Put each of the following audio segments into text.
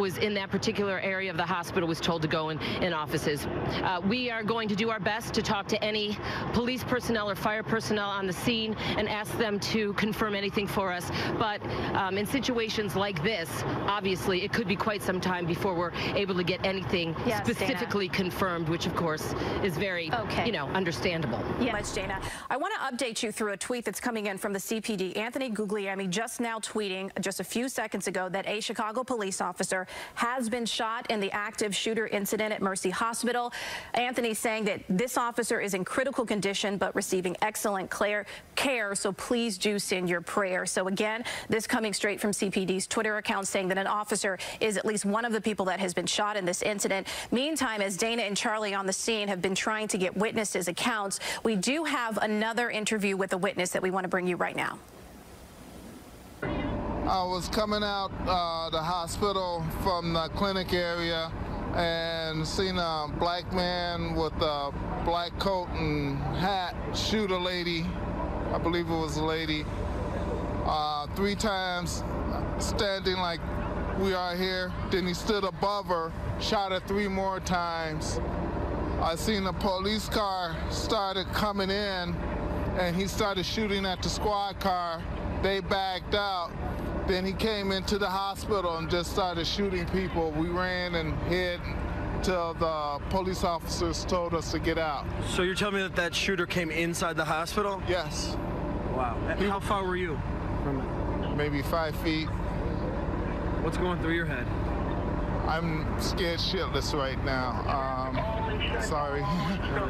was in that particular area of the hospital was told to go in offices. We are going to do our best to talk to any police personnel or fire personnel on the scene and ask them to confirm anything for us. But in situations like this, obviously, it could be quite some time before we're able to get anything specifically confirmed, which of course is very, understandable. Yeah. Much, Dana. I want to update you through a tweet that's coming in from the CPD. Anthony Guglielmi just now tweeting just a few seconds ago that a Chicago police officer has been shot in the active shooter incident at Mercy Hospital. Anthony saying that this officer is in critical condition but receiving excellent care, so please do send your prayers. So again, this coming straight from CPD's Twitter account saying that an officer is at least one of the people that has been shot in this incident. Meantime, as Dana and Charlie on the scene have been trying to get witnesses' accounts, we do have another interview with a witness that we want to bring you right now. I was coming out the hospital from the clinic area and seen a black man with a black coat and hat shoot a lady. I believe it was a lady. 3 times, standing like we are here. Then he stood above her, shot her 3 more times. I seen a police car started coming in, and he started shooting at the squad car. They backed out. Then he came into the hospital and just started shooting people. We ran and hid till the police officers told us to get out. So you're telling me that that shooter came inside the hospital? Yes. Wow. How far were you from it? Maybe 5 feet. What's going through your head? I'm scared shitless right now. Sorry,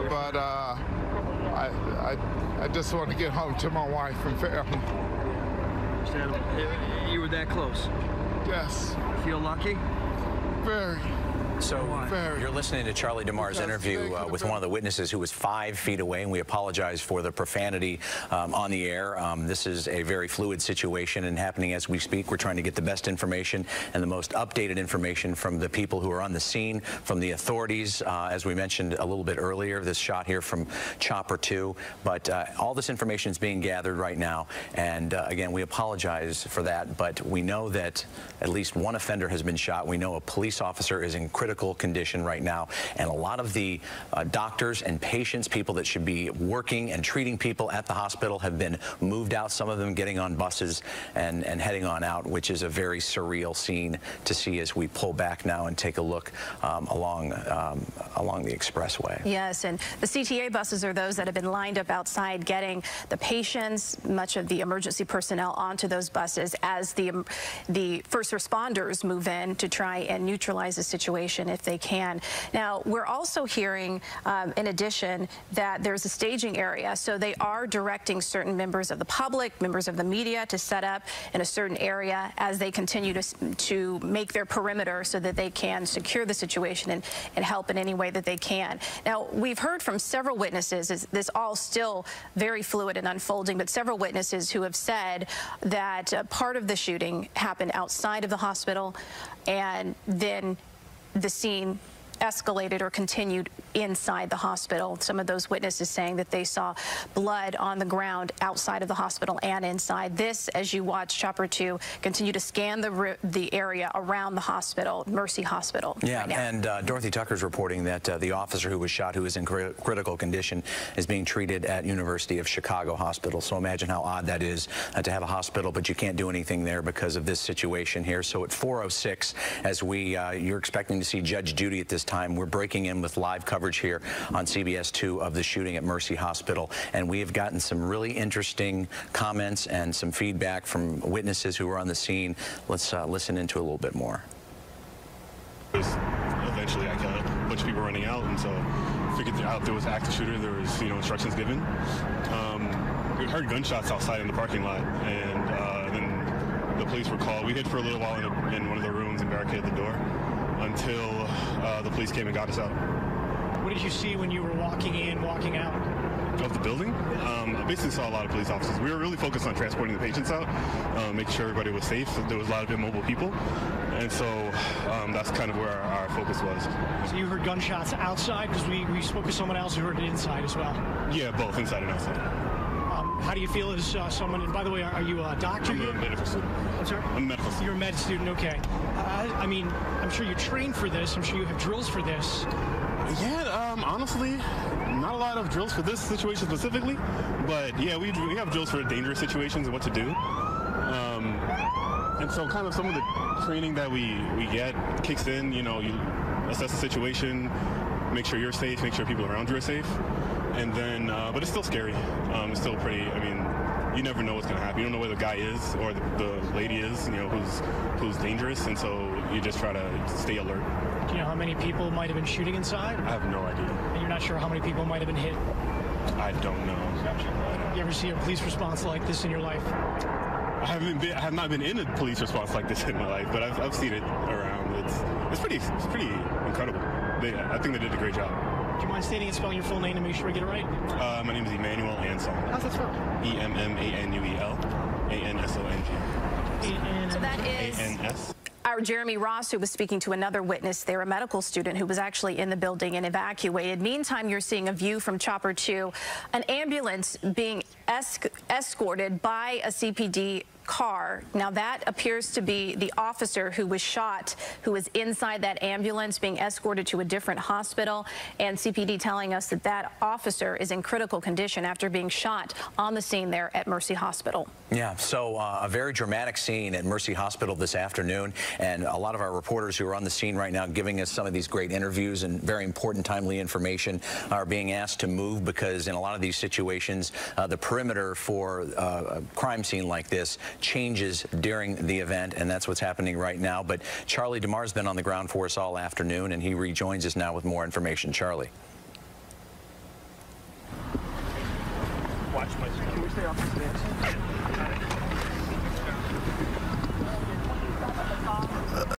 but I just want to get home to my wife and family. You were that close? Yes. Feel lucky? Very. So you're listening to Charlie DeMar's interview with one of the witnesses who was 5 feet away, and we apologize for the profanity on the air. This is a very fluid situation and happening as we speak. We're trying to get the best information and the most updated information from the people who are on the scene, from the authorities, as we mentioned a little bit earlier, this shot here from Chopper 2. But all this information is being gathered right now, and again, we apologize for that, but we know that at least one offender has been shot. We know a police officer is in critical condition right now, and a lot of the doctors and patients, people that should be working and treating people at the hospital, have been moved out, some of them getting on buses and heading on out, which is a very surreal scene to see as we pull back now and take a look along the expressway. Yes, and the CTA buses are those that have been lined up outside getting the patients, much of the emergency personnel onto those buses as the first responders move in to try and neutralize the situation if they can. Now, we're also hearing, in addition, that there's a staging area, so they are directing certain members of the public, members of the media, to set up in a certain area as they continue to make their perimeter so that they can secure the situation and help in any way that they can. Now, we've heard from several witnesses, this all still very fluid and unfolding, but several witnesses who have said that part of the shooting happened outside of the hospital, and then the scene escalated or continued inside the hospital. Some of those witnesses saying that they saw blood on the ground outside of the hospital and inside. This, as you watch Chopper 2 continue to scan the area around the hospital, Mercy Hospital. Yeah, right now. and Dorothy Tucker's reporting that the officer who was shot, who is in critical condition, is being treated at University of Chicago Hospital. So imagine how odd that is to have a hospital, but you can't do anything there because of this situation here. So at 4:06, as you're expecting to see Judge Judy at this time, we're breaking in with live coverage here on CBS 2 of the shooting at Mercy Hospital, and we have gotten some really interesting comments and some feedback from witnesses who were on the scene. Let's listen into a little bit more. Eventually, I got a bunch of people running out, and so figured out there was an active shooter. There was, instructions given. We heard gunshots outside in the parking lot, and then the police were called. We hid for a little while in one of the rooms and barricaded the door until the police came and got us out. What did you see when you were walking in, walking out? Of the building? I basically saw a lot of police officers. We were really focused on transporting the patients out, making sure everybody was safe. There was a lot of immobile people, and so that's kind of where our focus was. So you heard gunshots outside? Because we spoke with someone else who heard it inside as well. Yeah, both inside and outside. How do you feel as someone, and by the way, are you a doctor? I'm a medical student. I'm sorry? I'm a medical student. You're a med student, okay. I mean, I'm sure you're trained for this. I'm sure you have drills for this. Yeah, honestly, not a lot of drills for this situation specifically, but yeah, we have drills for dangerous situations and what to do. And so kind of some of the training that we get kicks in, you know, you assess the situation, make sure you're safe, make sure people around you are safe, and then, but it's still scary. It's still pretty, I mean, you never know what's going to happen. You don't know where the guy is or the lady is, you know, who's dangerous, and so you just try to stay alert. Do you know how many people might have been shooting inside? I have no idea. And you're not sure how many people might have been hit? I don't know. You ever see a police response like this in your life? I have not been in a police response like this in my life, but I've seen it around. It's pretty incredible. I think they did a great job. Do you mind stating and spelling your full name to make sure I get it right? My name is Emmanuel Ansong. How's that spelled? Emmanuel Ansong. So that is A-N-S. our Jeremy Ross, who was speaking to another witness there, a medical student who was actually in the building and evacuated. Meantime, you're seeing a view from Chopper 2, an ambulance being escorted by a CPD car. Now that appears to be the officer who was shot, who was inside that ambulance being escorted to a different hospital, and CPD telling us that that officer is in critical condition after being shot on the scene there at Mercy Hospital. Yeah, so a very dramatic scene at Mercy Hospital this afternoon, and a lot of our reporters who are on the scene right now giving us some of these great interviews and very important timely information are being asked to move because in a lot of these situations the perimeter for a crime scene like this changes during the event, and that's what's happening right now. But Charlie DeMar's been on the ground for us all afternoon, and he rejoins us now with more information. Charlie. Watch my screen. Can we stay off the stairs?